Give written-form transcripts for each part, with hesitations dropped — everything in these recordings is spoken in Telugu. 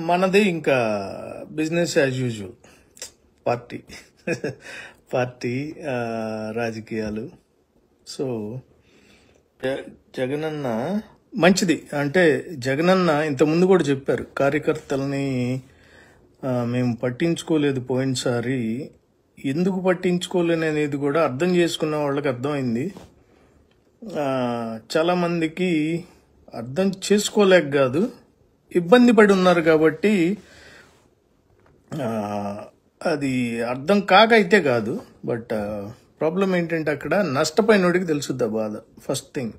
మనది ఇంకా business as usual. Party party రాజకీయాలు. సో జగనన్న మంచిది. అంటే జగనన్న ఇంతకుముందు కూడా చెప్పారు, కార్యకర్తల్ని మేము పట్టించుకోలేదు పోయినసారి. ఎందుకు పట్టించుకోలేని అనేది కూడా అర్థం చేసుకున్న వాళ్ళకి అర్థమైంది. చాలా మందికి అర్థం చేసుకోలేక కాదు, ఇబ్బంది పడి ఉన్నారు కాబట్టి అది అర్థం కాక అయితే కాదు. బట్ ప్రాబ్లం ఏంటంటే అక్కడ నష్టపోయినోడికి తెలుసుద్దా బాధ. ఫస్ట్ థింగ్,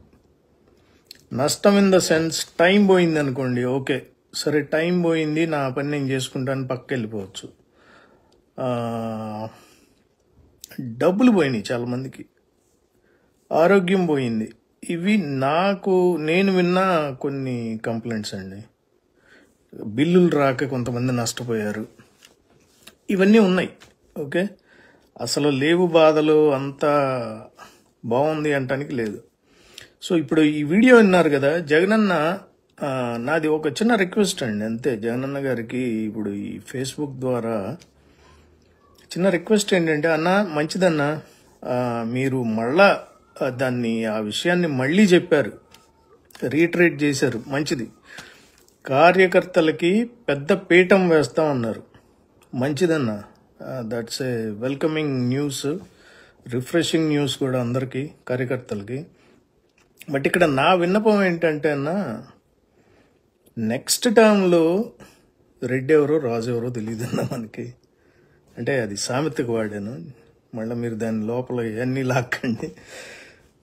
నష్టం ఇన్ ద సెన్స్ టైం పోయింది అనుకోండి, ఓకే సరే టైం పోయింది, నా పని నేను చేసుకుంటాను, పక్క వెళ్ళిపోవచ్చు. డబ్బులు పోయినాయి చాలా మందికి, ఆరోగ్యం పోయింది. ఇవి నేను విన్న కొన్ని కంప్లైంట్స్ అండి. బిల్లులు రాక కొంతమంది నష్టపోయారు, ఇవన్నీ ఉన్నాయి. ఓకే, అసలు లేవు బాధలు, అంతా బాగుంది అంటానికి లేదు. సో ఇప్పుడు ఈ వీడియో విన్నారు కదా, జగనన్న నాది ఒక చిన్న రిక్వెస్ట్ అండి అంతే. జగనన్న గారికి ఇప్పుడు ఈ ఫేస్బుక్ ద్వారా చిన్న రిక్వెస్ట్ ఏంటంటే, అన్న మంచిదన్నా, మీరు మళ్ళా ఆ విషయాన్ని మళ్ళీ చెప్పారు, రీట్రేట్ చేశారు, మంచిది. కార్యకర్తలకి పెద్ద పీఠం వేస్తామన్నారు, మంచిదన్నా. That's a welcoming news, refreshing news కూడా అందరికీ, కార్యకర్తలకి. బట్ ఇక్కడ నా విన్నపం ఏంటంటే అన్న, నెక్స్ట్ టర్మ్లో రెడ్డి ఎవరో రాజు ఎవరో తెలియదన్నా మనకి. అంటే అది సామెతకు వాడాను, మళ్ళీ మీరు దాని లోపల ఇవన్నీ లాక్కండి.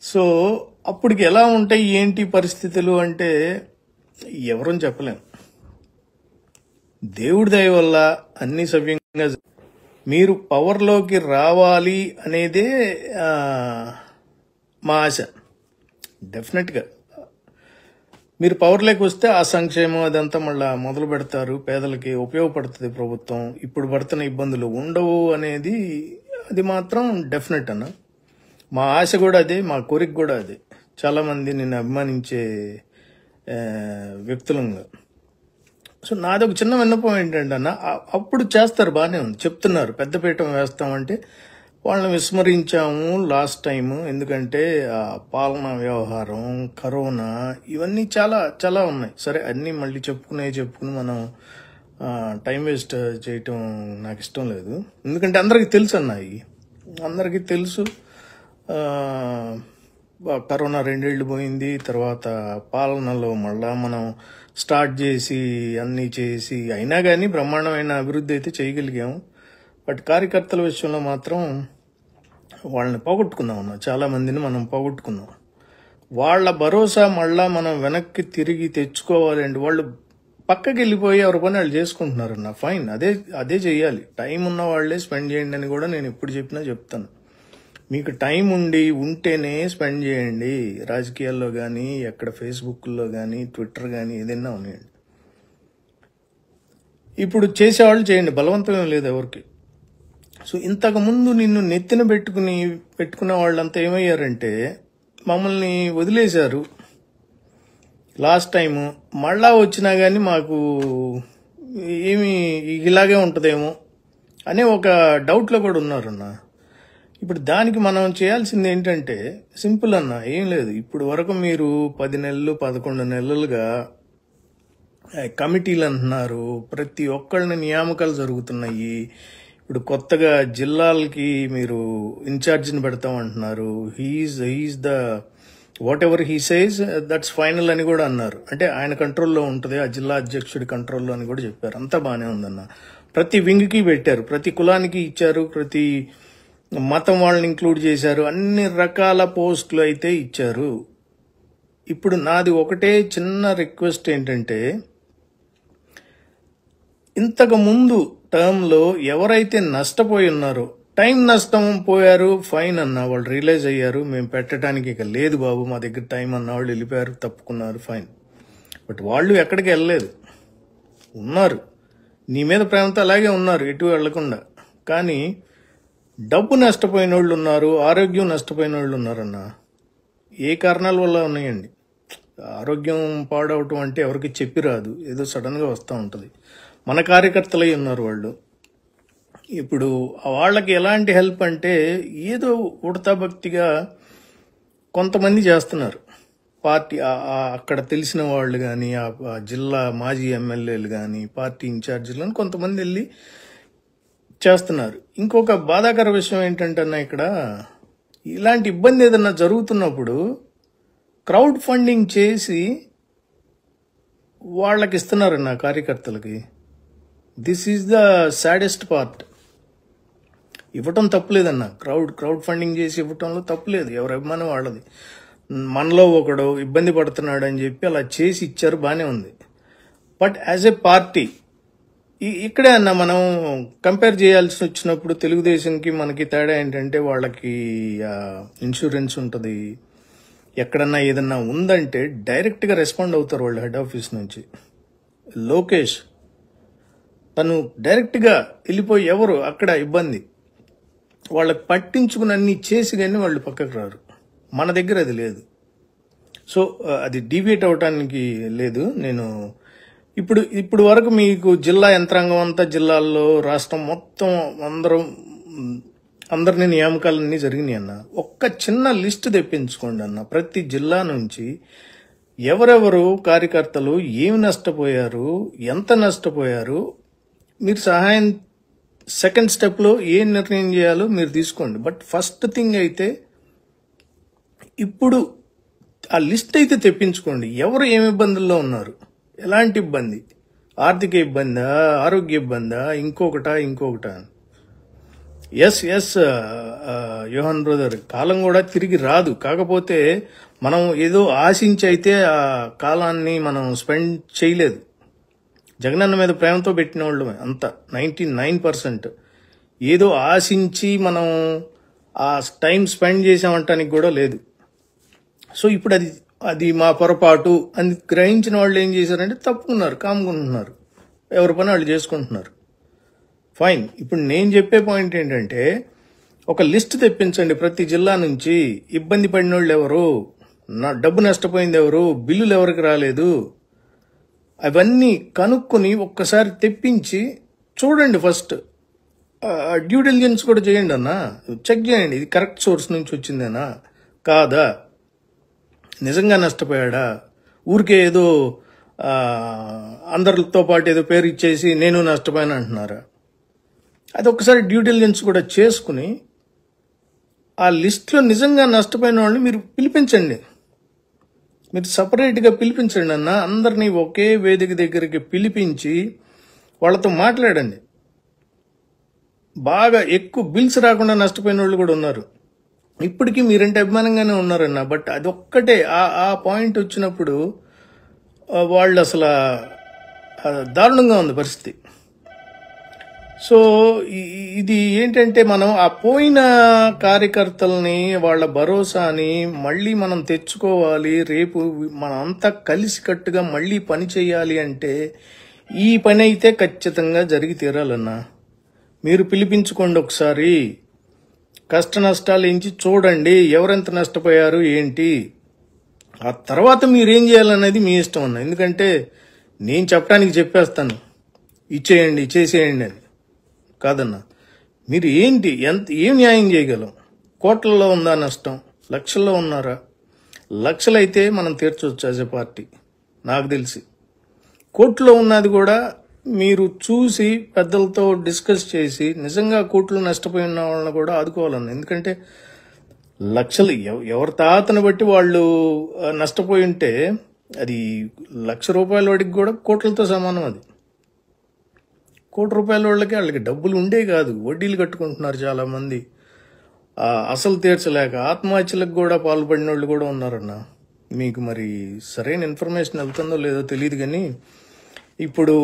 సో అప్పటికి ఎలా ఉంటాయి ఏంటి పరిస్థితులు అంటే ఎవరని చెప్పలేం. దేవుడి దయ వల్ల అన్ని సవ్యంగా, మీరు పవర్లోకి రావాలి అనేదే మా ఆశ. డెఫినెట్గా మీరు పవర్లోకి వస్తే ఆ సంక్షేమం అదంతా మళ్ళీ మొదలు పెడతారు, పేదలకి ఉపయోగపడుతుంది ప్రభుత్వం, ఇప్పుడు పడుతున్న ఇబ్బందులు ఉండవు అనేది అది మాత్రం డెఫినెట్ అన్న. మా ఆశ కూడా అదే, మా కోరిక కూడా అదే, చాలామంది నిన్ను అభిమానించే వ్యక్తులంగా. సో నాది ఒక చిన్న విన్నపం ఏంటంటే అన్న, అప్పుడు చేస్తారు బాగానే ఉంది, చెప్తున్నారు పెద్దపీఠం వేస్తామంటే వాళ్ళని విస్మరించాము లాస్ట్ టైము. ఎందుకంటే పాలనా వ్యవహారం, కరోనా, ఇవన్నీ చాలా చాలా ఉన్నాయి. సరే అన్నీ మళ్ళీ చెప్పుకుని మనం టైం వేస్ట్ చేయటం నాకు ఇష్టం లేదు. ఎందుకంటే అందరికీ తెలుసు అన్న, అందరికీ తెలుసు. కరోనా 2 ఏళ్ళు పోయింది, తర్వాత పాలనలో మళ్ళా మనం స్టార్ట్ చేసి అన్నీ చేసి అయినా కానీ బ్రహ్మాండమైన అభివృద్ధి అయితే చేయగలిగాము. బట్ కార్యకర్తల విషయంలో మాత్రం వాళ్ళని పోగొట్టుకున్నాం అన్న, చాలా మందిని మనం పోగొట్టుకున్నాం. వాళ్ళ భరోసా మళ్ళా మనం వెనక్కి తిరిగి తెచ్చుకోవాలండి. వాళ్ళు పక్కకి వెళ్ళిపోయి ఎవరి పని వాళ్ళు చేసుకుంటున్నారన్న, ఫైన్, అదే చెయ్యాలి. టైం ఉన్న వాళ్ళే స్పెండ్ చేయండి అని కూడా నేను ఎప్పుడు చెప్పినా చెప్తాను. మీకు టైం ఉంటేనే స్పెండ్ చేయండి, రాజకీయాల్లో కానీ, ఎక్కడ ఫేస్బుక్లో కానీ, ట్విట్టర్ కానీ, ఏదైనా ఉన్నాయండి. ఇప్పుడు చేసేవాళ్ళు చేయండి, బలవంతం లేదు ఎవరికి. సో ఇంతకుముందు నిన్ను నెత్తిన పెట్టుకున్న వాళ్ళంతా ఏమయ్యారంటే మమ్మల్ని వదిలేశారు లాస్ట్ టైము. మళ్ళా వచ్చినా కానీ మాకు ఏమి ఇలాగే ఉంటుందేమో అనే ఒక డౌట్లో కూడా ఉన్నారన్న. ఇప్పుడు దానికి మనం చేయాల్సింది ఏంటంటే సింపుల్ అన్న, ఏం లేదు. ఇప్పుడు వరకు మీరు 10 నెలలు 11 నెలలుగా కమిటీలు అంటున్నారు, ప్రతి ఒక్కళ్ళని నియామకాలు జరుగుతున్నాయి. ఇప్పుడు కొత్తగా జిల్లాలకి మీరు ఇన్ఛార్జిని పెడతాం అంటున్నారు. He is the whatever he says that's final అని కూడా అన్నారు. అంటే ఆయన కంట్రోల్లో ఉంటుంది, ఆ జిల్లా అధ్యక్షుడి కంట్రోల్లో అని కూడా చెప్పారు. అంతా బాగానే ఉందన్న. ప్రతి వింగ్కి పెట్టారు, ప్రతి కులానికి ఇచ్చారు, ప్రతి మతం వాళ్ళని ఇంక్లూడ్ చేశారు, అన్ని రకాల పోస్టులు అయితే ఇచ్చారు. ఇప్పుడు నాది ఒకటే చిన్న రిక్వెస్ట్ ఏంటంటే, ఇంతకు ముందు టర్మ్లో ఎవరైతే నష్టపోయి ఉన్నారో, టైం నష్టం పోయారు, ఫైన్ అన్న, వాళ్ళు రియలైజ్ అయ్యారు మేము పెట్టడానికి ఇక లేదు బాబు మా దగ్గర టైం అన్న, వాళ్ళు వెళ్ళిపోయారు, తప్పుకున్నారు, ఫైన్. బట్ వాళ్ళు ఎక్కడికి వెళ్ళలేదు, ఉన్నారు నీ మీద ప్రేమతో అలాగే ఉన్నారు, ఎటు వెళ్లకుండా. కానీ డబ్బు నష్టపోయిన వాళ్ళు ఉన్నారు, ఆరోగ్యం నష్టపోయిన వాళ్ళు ఉన్నారన్న. ఏ కారణాల వల్ల ఉన్నాయండి. ఆరోగ్యం పాడవటం అంటే ఎవరికి చెప్పి రాదు, ఏదో సడన్గా వస్తూ ఉంటుంది. మన కార్యకర్తలై ఉన్నారు వాళ్ళు. ఇప్పుడు వాళ్ళకి ఎలాంటి హెల్ప్ అంటే ఏదో ఉడతా భక్తిగా కొంతమంది చేస్తున్నారు. పార్టీ అక్కడ తెలిసిన వాళ్ళు కానీ, ఆ జిల్లా మాజీ ఎమ్మెల్యేలు కానీ, పార్టీ ఇన్ఛార్జీలను కొంతమంది వెళ్ళి చేస్తున్నారు. ఇంకొక బాధాకర విషయం ఏంటంటే అన్న, ఇక్కడ ఇలాంటి ఇబ్బంది ఏదన్నా జరుగుతున్నప్పుడు క్రౌడ్ ఫండింగ్ చేసి వాళ్ళకి ఇస్తున్నారన్న కార్యకర్తలకి. This is the saddest part. ఇవ్వటం తప్పులేదన్న, క్రౌడ్ ఫండింగ్ చేసి ఇవ్వటంలో తప్పులేదు, ఎవరి అభిమానం వాళ్ళది. మనలో ఒకడు ఇబ్బంది పడుతున్నాడు అని చెప్పి అలా చేసి ఇచ్చారు, బాగానే ఉంది. బట్ యాజ్ ఏ పార్టీ ఇక్కడే అన్న మనం కంపేర్ చేయాల్సి వచ్చినప్పుడు తెలుగుదేశంకి మనకి తేడా ఏంటంటే, వాళ్ళకి ఇన్సూరెన్స్ ఉంటుంది, ఎక్కడన్నా ఏదన్నా ఉందంటే డైరెక్ట్గా రెస్పాండ్ అవుతారు వాళ్ళు హెడ్ ఆఫీస్ నుంచి. లోకేష్ తను డైరెక్ట్గా వెళ్ళిపోయి ఎవరు అక్కడ ఇబ్బంది వాళ్ళకి పట్టించుకుని అన్ని చేసి కానీ వాళ్ళు పక్కకు రారు. మన దగ్గర అది లేదు. సో అది డీవియేట్ అవటానికి లేదు. నేను ఇప్పుడు వరకు మీకు జిల్లా యంత్రాంగం అంతా, జిల్లాల్లో రాష్ట్రం మొత్తం అందరినీ నియామకాలన్నీ జరిగినాయి అన్న. ఒక్క చిన్న లిస్ట్ తెప్పించుకోండి అన్న, ప్రతి జిల్లా నుంచి ఎవరెవరు కార్యకర్తలు ఏమి నష్టపోయారు, ఎంత నష్టపోయారు, మీరు సహాయం సెకండ్ స్టెప్లో ఏం నిర్ణయం చేయాలో మీరు తీసుకోండి. బట్ ఫస్ట్ థింగ్ అయితే ఇప్పుడు ఆ లిస్ట్ అయితే తెప్పించుకోండి. ఎవరు ఏమి ఇబ్బందుల్లో ఉన్నారు, ఎలాంటి ఇబ్బంది, ఆర్థిక ఇబ్బందా, ఆరోగ్య ఇబ్బందా, ఇంకొకటా. ఎస్ యోహన్ బ్రదర్, కాలం కూడా తిరిగి రాదు. కాకపోతే మనం ఏదో ఆశించి అయితే ఆ కాలాన్ని మనం స్పెండ్ చేయలేదు. జగనన్న మీద ప్రేమతో పెట్టిన వాళ్ళు అంతా 99%. ఏదో ఆశించి మనం ఆ టైం స్పెండ్ చేసామంటానికి కూడా లేదు. సో ఇప్పుడు అది మా పొరపాటు అని గ్రహించిన వాళ్ళు ఏం చేశారంటే తప్పుకున్నారు, కామ్కుంటున్నారు, ఎవరి పని వాళ్ళు చేసుకుంటున్నారు. ఫైన్. ఇప్పుడు నేను చెప్పే పాయింట్ ఏంటంటే, ఒక లిస్ట్ తెప్పించండి ప్రతి జిల్లా నుంచి. ఇబ్బంది పడిన వాళ్ళు ఎవరు, డబ్బు నష్టపోయింది ఎవరు, బిల్లులు ఎవరికి రాలేదు, అవన్నీ కనుక్కొని ఒక్కసారి తెప్పించి చూడండి. ఫస్ట్ డ్యూ డిలిజెన్స్ కూడా చేయండి అన్న, చెక్ చేయండి ఇది కరెక్ట్ సోర్స్ నుంచి వచ్చిందేనా కాదా, నిజంగా నష్టపోయాడా, ఊరికే ఏదో అందరితో పాటు ఏదో పేరు ఇచ్చేసి నేను నష్టపోయాను అంటున్నారా. అది ఒకసారి డ్యూ డిలిజెన్స్ కూడా చేసుకుని ఆ లిస్ట్లో నిజంగా నష్టపోయిన వాళ్ళని మీరు పిలిపించండి, మీరు సపరేట్గా పిలిపించండి అన్న. అందరినీ ఒకే వేదిక దగ్గరికి పిలిపించి వాళ్ళతో మాట్లాడండి. బాగా ఎక్కువ బిల్స్ రాకుండా నష్టపోయిన వాళ్ళు కూడా ఉన్నారు. ఇప్పటికీ మీరంటే అభిమానంగానే ఉన్నారన్న. బట్ అదొక్కటే ఆ పాయింట్ వచ్చినప్పుడు వాళ్ళు అసలు దారుణంగా ఉంది పరిస్థితి. సో ఇది ఏంటంటే, మనం ఆ పోయిన కార్యకర్తల్ని, వాళ్ళ భరోసాని మళ్ళీ మనం తెచ్చుకోవాలి. రేపు మనం అంతా కలిసికట్టుగా మళ్ళీ పని చేయాలి అంటే ఈ పని అయితే ఖచ్చితంగా జరిగి తీరాలన్నా. మీరు పిలిపించుకోండి ఒకసారి, కష్ట నష్టాలు ఎంచి చూడండి, ఎవరెంత నష్టపోయారు ఏంటి. ఆ తర్వాత మీరేం చేయాలనేది మీ ఇష్టం అన్న. ఎందుకంటే నేను చెప్పడానికి చెప్పేస్తాను ఇచ్చేయండి చేసేయండి అని కాదన్నా. మీరు ఏం న్యాయం చేయగలం. కోట్లలో ఉందా నష్టం, లక్షల్లో ఉన్నారా? లక్షలైతే మనం తీర్చవచ్చు యాజ్ ఎ పార్టీ. నాకు తెలిసి కోట్లో ఉన్నది కూడా మీరు చూసి పెద్దలతో డిస్కస్ చేసి నిజంగా కోట్లు నష్టపోయిన వాళ్ళని కూడా ఆదుకోవాలన్న. ఎందుకంటే లక్షలు ఎవరి తాతను బట్టి వాళ్ళు నష్టపోయి ఉంటే అది ₹1,00,000 వాడికి కూడా కోట్లతో సమానం. అది ₹1,00,00,000 వాళ్ళకి డబ్బులు ఉండే కాదు, వడ్డీలు కట్టుకుంటున్నారు చాలా మంది. అసలు తీర్చలేక ఆత్మహత్యలకు కూడా పాల్పడిన వాళ్ళు కూడా ఉన్నారన్న. మీకు మరి సరైన ఇన్ఫర్మేషన్ వెళ్తుందో లేదో తెలియదు, కానీ ఇప్పుడు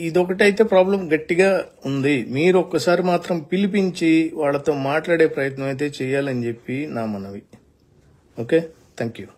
ఇదొకటైతే ప్రాబ్లం గట్టిగా ఉంది. మీరు ఒక్కసారి మాత్రం పిలిపించి వాళ్ళతో మాట్లాడే ప్రయత్నం అయితే చేయాలని చెప్పి నా మనవి. Okay, thank you.